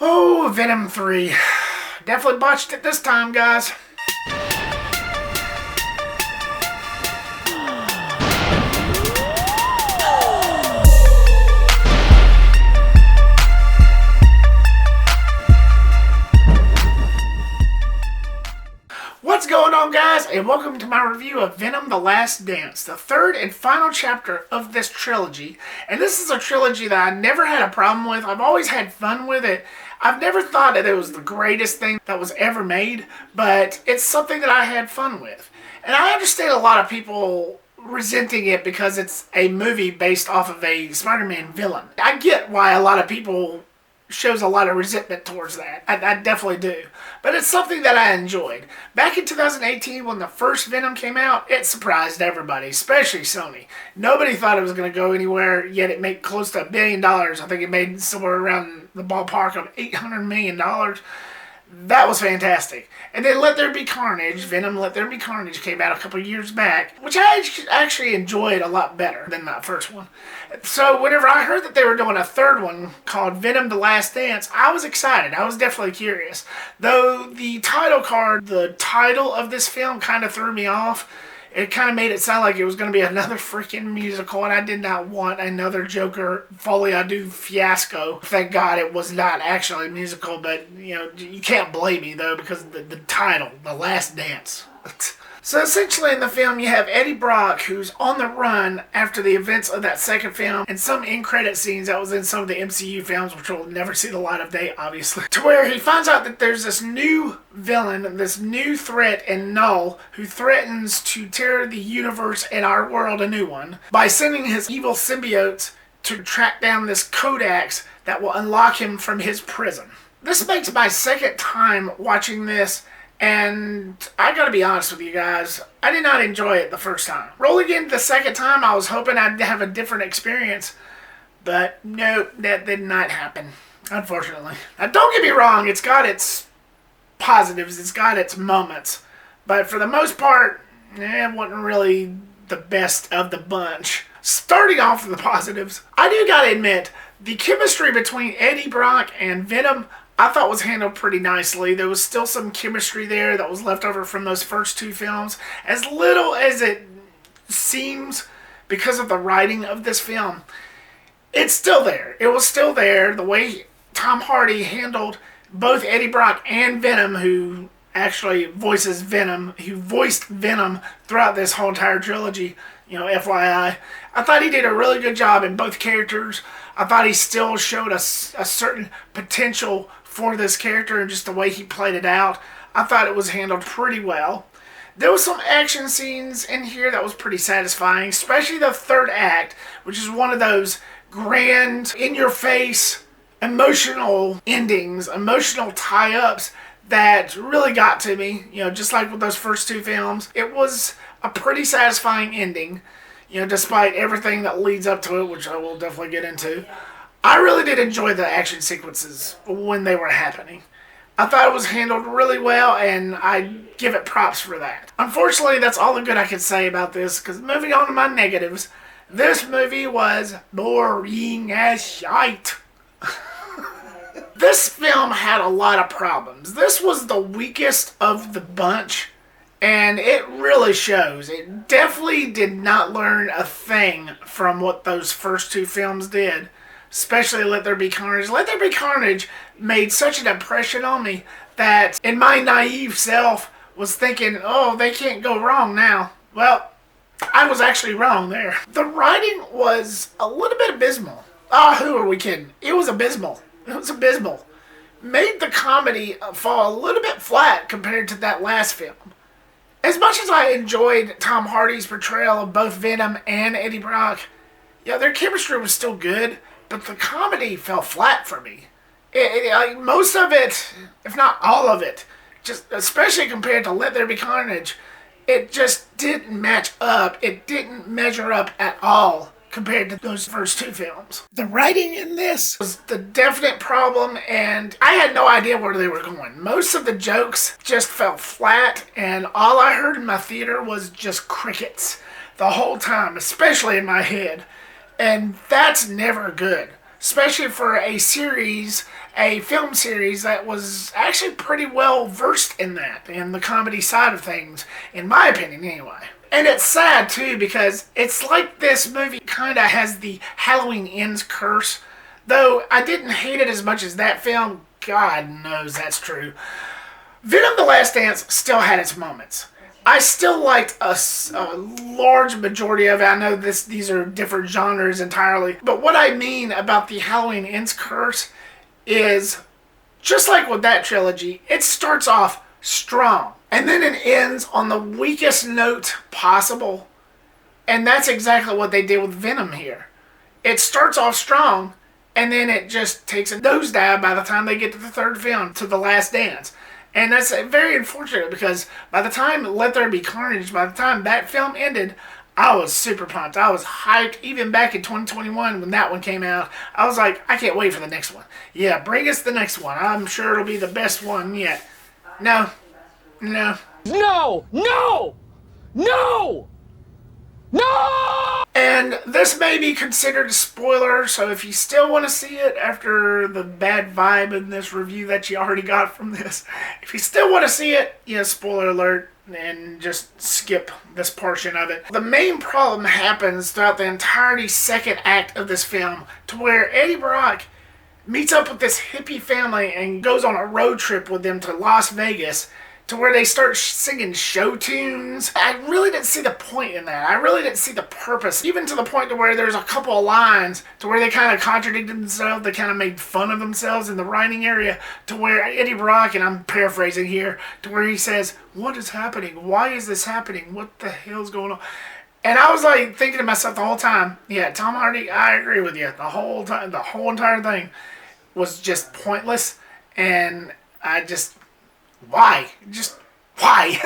Oh, Venom 3. Definitely botched it this time, guys. What's going on, guys, and welcome to my review of Venom: The Last Dance, the third and final chapter of this trilogy. And this is a trilogy that I never had a problem with. I've always had fun with it. I've never thought that it was the greatest thing that was ever made, but it's something that I had fun with. And I understand a lot of people resenting it because it's a movie based off of a Spider-Man villain. I get why a lot of people shows a lot of resentment towards that. I definitely do. But it's something that I enjoyed. Back in 2018, when the first Venom came out, it surprised everybody, especially Sony. Nobody thought it was going to go anywhere, yet it made close to $1 billion. I think it made somewhere around the ballpark of $800 million. That was fantastic. And then Let There Be Carnage, Venom Let There Be Carnage, came out a couple years back, which I actually enjoyed a lot better than that first one. So whenever I heard that they were doing a third one called Venom: The Last Dance, I was excited. I was definitely curious. Though the title card, the title of this film kind of threw me off. It kind of made it sound like it was going to be another freaking musical, and I did not want another Joker Folie à Deux fiasco. Thank God it was not actually a musical, but, you know, you can't blame me, though, because of the title, The Last Dance. So essentially in the film you have Edie Brock, who's on the run after the events of that second film, and some end-credit scenes that was in some of the MCU films, which will never see the light of day, obviously, to where he finds out that there's this new villain, this new threat in Null, who threatens to tear the universe and our world a new one by sending his evil symbiotes to track down this codex that will unlock him from his prison. This makes my second time watching this, and I gotta be honest with you guys, I did not enjoy it the first time. Rolling into the second time, I was hoping I'd have a different experience, but no, that did not happen, unfortunately. Now, don't get me wrong, it's got its positives, it's got its moments, but for the most part, it wasn't really the best of the bunch. Starting off with the positives, I do gotta admit, the chemistry between Edie Brock and Venom I thought was handled pretty nicely. There was still some chemistry there that was left over from those first two films. As little as it seems because of the writing of this film, it's still there. It was still there. The way Tom Hardy handled both Edie Brock and Venom, who actually voices Venom, who voiced Venom throughout this whole entire trilogy, you know, FYI. I thought he did a really good job in both characters. I thought he still showed a certain potential for this character and just the way he played it out. I thought it was handled pretty well. There was some action scenes in here that was pretty satisfying, especially the third act, which is one of those grand, in-your-face, emotional endings, emotional tie-ups that really got to me, you know, just like with those first two films. It was a pretty satisfying ending, you know, despite everything that leads up to it, which I will definitely get into. I really did enjoy the action sequences when they were happening. I thought it was handled really well, and I give it props for that. Unfortunately, that's all the good I can say about this, because moving on to my negatives, this movie was boring as shite. This film had a lot of problems. This was the weakest of the bunch, and it really shows. It definitely did not learn a thing from what those first two films did, especially Let There Be Carnage. Let There Be Carnage made such an impression on me that in my naive self was thinking, oh, they can't go wrong now. Well, I was actually wrong there. The writing was a little bit abysmal. Who are we kidding? It was abysmal. It was abysmal. Made the comedy fall a little bit flat compared to that last film. As much as I enjoyed Tom Hardy's portrayal of both Venom and Edie Brock, yeah, their chemistry was still good, but the comedy fell flat for me. Most of it, if not all of it, just especially compared to Let There Be Carnage, it just didn't match up. It didn't measure up at all compared to those first two films. The writing in this was the definite problem, and I had no idea where they were going. Most of the jokes just fell flat, and all I heard in my theater was just crickets the whole time, especially in my head. And that's never good. especially for a series a film series that was actually pretty well versed in that, in the comedy side of things, in my opinion anyway. And it's sad too, because it's like this movie kind of has the Halloween Ends curse. Though I didn't hate it as much as that film, God knows that's true. Venom: The Last Dance still had its moments. I still liked a large majority of it. I know these are different genres entirely. But what I mean about the Halloween Ends curse is, just like with that trilogy, it starts off strong. And then it ends on the weakest note possible. And that's exactly what they did with Venom here. It starts off strong, and then it just takes a nosedive by the time they get to the third film, to The Last Dance. And that's very unfortunate, because by the time Let There Be Carnage, by the time that film ended, I was super pumped. I was hyped. Even back in 2021 when that one came out, I was like, I can't wait for the next one. Yeah, bring us the next one. I'm sure it'll be the best one yet. No. No. No! No! No! No! And this may be considered a spoiler, so if you still want to see it after the bad vibe in this review that you already got from this, if you still want to see it, yeah, spoiler alert, and just skip this portion of it. The main problem happens throughout the entirety second act of this film, to where Edie Brock meets up with this hippie family and goes on a road trip with them to Las Vegas, to where they start singing show tunes. I really didn't see the point in that. I really didn't see the purpose, even to the point to where there's a couple of lines to where they kind of contradicted themselves. They kind of made fun of themselves in the writing area, to where Edie Brock, and I'm paraphrasing here, to where he says, "What is happening? Why is this happening? What the hell's going on?" And I was like thinking to myself the whole time, yeah, Tom Hardy, I agree with you. The whole time, the whole entire thing was just pointless, and I just, why? Just, why?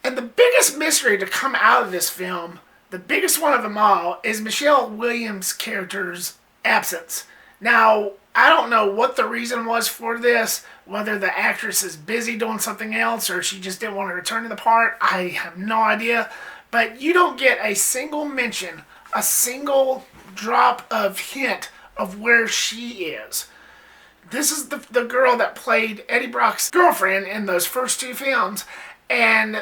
And the biggest mystery to come out of this film, the biggest one of them all, is Michelle Williams' character's absence. Now, I don't know what the reason was for this, whether the actress is busy doing something else or she just didn't want to return to the part. I have no idea. But you don't get a single mention, a single drop of hint of where she is. This is the girl that played Edie Brock's girlfriend in those first two films, and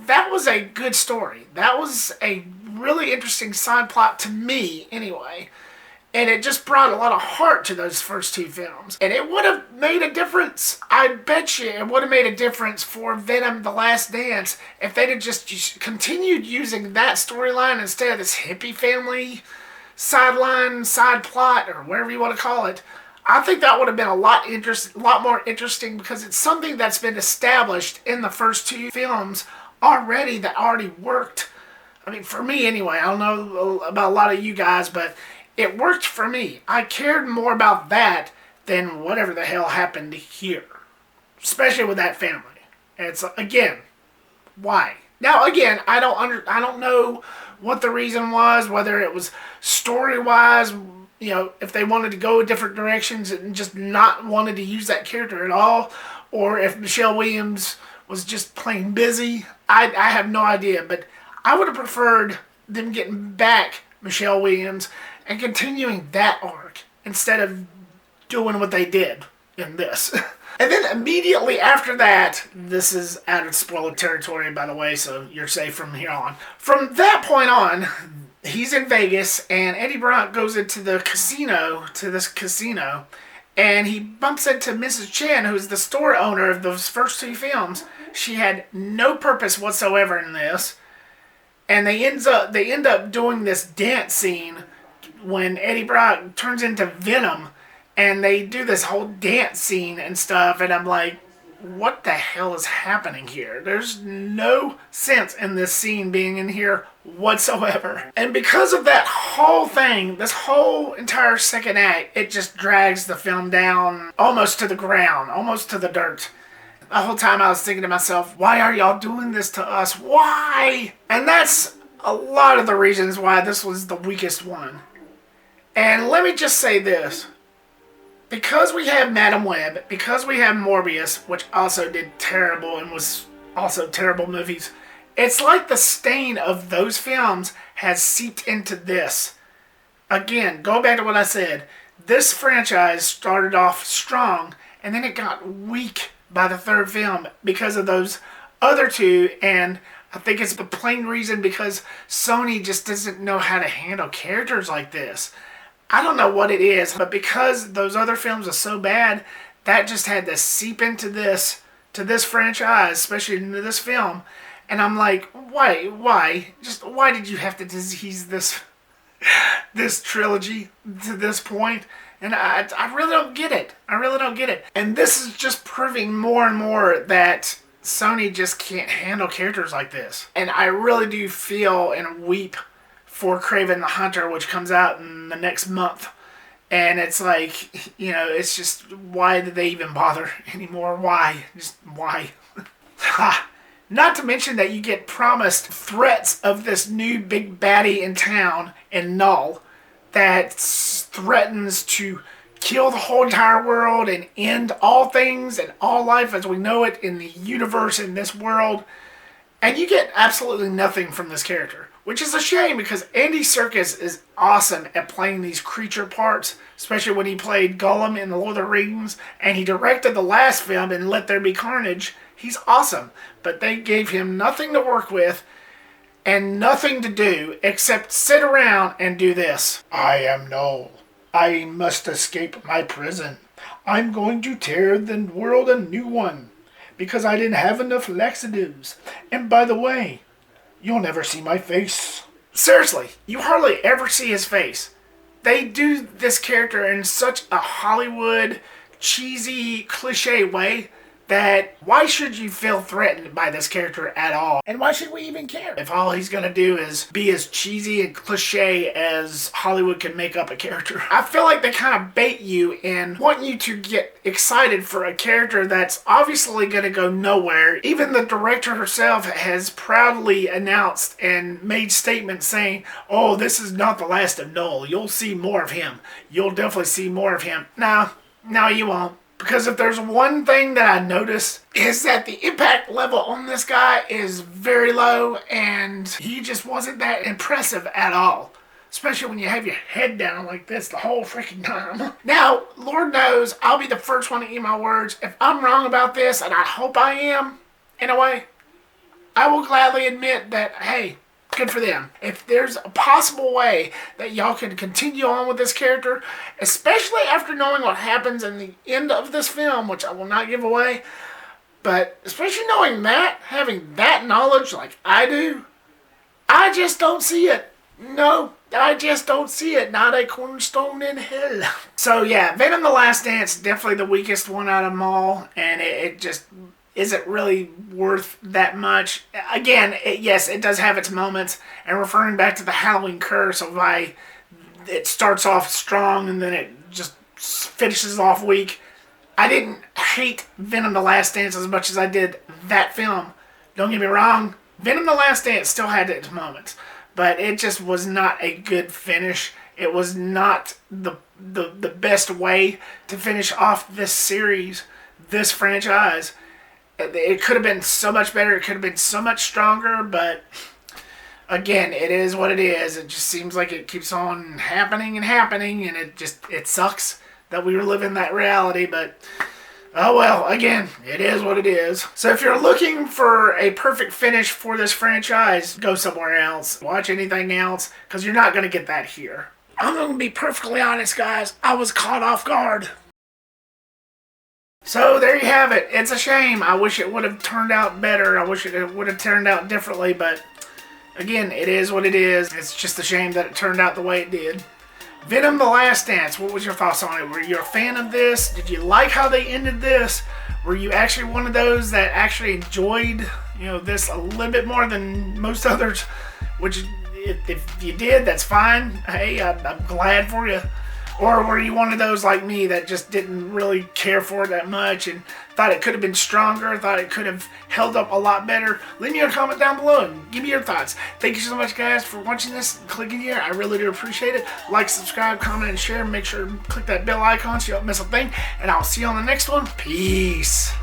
that was a good story. That was a really interesting side plot to me, anyway, and it just brought a lot of heart to those first two films. And it would have made a difference. I bet you it would have made a difference for Venom: The Last Dance if they'd have just continued using that storyline instead of this hippie family sideline, side plot, or whatever you want to call it. I think that would have been a lot more interesting, because it's something that's been established in the first two films already, that already worked. I mean, for me anyway. I don't know about a lot of you guys, but it worked for me. I cared more about that than whatever the hell happened here, especially with that family. And it's, again, why? Now, again, I don't know what the reason was, whether it was story-wise, you know, if they wanted to go different directions and just not wanted to use that character at all, or if Michelle Williams was just plain busy. I have no idea, but I would have preferred them getting back Michelle Williams and continuing that arc instead of doing what they did in this. And then immediately after that, this is out of spoiler territory, by the way, so you're safe from here on. From that point on, he's in Vegas, and Edie Brock goes into the casino, and he bumps into Mrs. Chen, who's the store owner of those first two films. She had no purpose whatsoever in this, and they end up doing this dance scene when Edie Brock turns into Venom, and they do this whole dance scene and stuff, and I'm like, what the hell is happening here? There's no sense in this scene being in here whatsoever. And because of that whole thing, this whole entire second act, it just drags the film down almost to the ground, almost to the dirt. The whole time I was thinking to myself, why are y'all doing this to us? Why? And that's a lot of the reasons why this was the weakest one. And let me just say this. Because we have Madam Web, because we have Morbius, which also did terrible and was also terrible movies, it's like the stain of those films has seeped into this. Again, go back to what I said. this franchise started off strong, and then it got weak by the third film because of those other two, and I think it's the plain reason because Sony just doesn't know how to handle characters like this. I don't know what it is, but because those other films are so bad, that just had to seep into this franchise, especially into this film. And I'm like, why? Just why did you have to disease this trilogy to this point? And I really don't get it. I really don't get it. And this is just proving more and more that Sony just can't handle characters like this. And I really do feel and weep for Kraven the Hunter, which comes out in the next month. And it's like, it's just, why did they even bother anymore? Why? Just why? Not to mention that you get promised threats of this new big baddie in town in Null that threatens to kill the whole entire world and end all things and all life as we know it in the universe, in this world. And you get absolutely nothing from this character, which is a shame because Andy Serkis is awesome at playing these creature parts, especially when he played Gollum in The Lord of the Rings, and he directed the last film in Let There Be Carnage. He's awesome, but they gave him nothing to work with and nothing to do except sit around and do this. I am Null. I must escape my prison. I'm going to tear the world a new one because I didn't have enough laxatives. And by the way, you'll never see my face. Seriously, you hardly ever see his face. They do this character in such a Hollywood, cheesy, cliche way that why should you feel threatened by this character at all? And why should we even care if all he's going to do is be as cheesy and cliche as Hollywood can make up a character? I feel like they kind of bait you and want you to get excited for a character that's obviously going to go nowhere. Even the director herself has proudly announced and made statements saying, oh, this is not the last of Null. You'll see more of him. You'll definitely see more of him. No, you won't. Because if there's one thing that I notice is that the impact level on this guy is very low and he just wasn't that impressive at all. Especially when you have your head down like this the whole freaking time. Now, Lord knows I'll be the first one to eat my words. If I'm wrong about this, and I hope I am, in a way, I will gladly admit that, hey, good for them. If there's a possible way that y'all can continue on with this character, especially after knowing what happens in the end of this film, which I will not give away, but especially knowing that, having that knowledge like I do, I just don't see it. No, I just don't see it. Not a cornerstone in hell. So yeah, Venom the Last Dance, definitely the weakest one out of them all, and it just isn't really worth that much. Again, yes, it does have its moments, and referring back to the Halloween curse of why it starts off strong and then it just finishes off weak. I didn't hate Venom the Last Dance as much as I did that film. Don't get me wrong, Venom the Last Dance still had its moments, but it just was not a good finish. It was not the best way to finish off this series, this franchise. It could have been so much better. It could have been so much stronger, but again, it is what it is. It just seems like it keeps on happening, and it sucks that we live in that reality, but oh well, again, it is what it is. So if you're looking for a perfect finish for this franchise, go somewhere else. Watch anything else, because you're not going to get that here. I'm going to be perfectly honest, guys. I was caught off guard. So there you have it. It's a shame. I wish it would have turned out better. I wish it would have turned out differently, but again, it is what it is. It's just a shame that it turned out the way it did. Venom the Last Dance, what was your thoughts on it? Were you a fan of this? Did you like how they ended this? Were you actually one of those that actually enjoyed, this a little bit more than most others? Which, if you did, that's fine. Hey, I'm glad for you. Or were you one of those like me that just didn't really care for it that much and thought it could have been stronger, thought it could have held up a lot better? Leave me a comment down below and give me your thoughts. Thank you so much, guys, for watching this and clicking here. I really do appreciate it. Like, subscribe, comment, and share. Make sure to click that bell icon so you don't miss a thing. And I'll see you on the next one. Peace.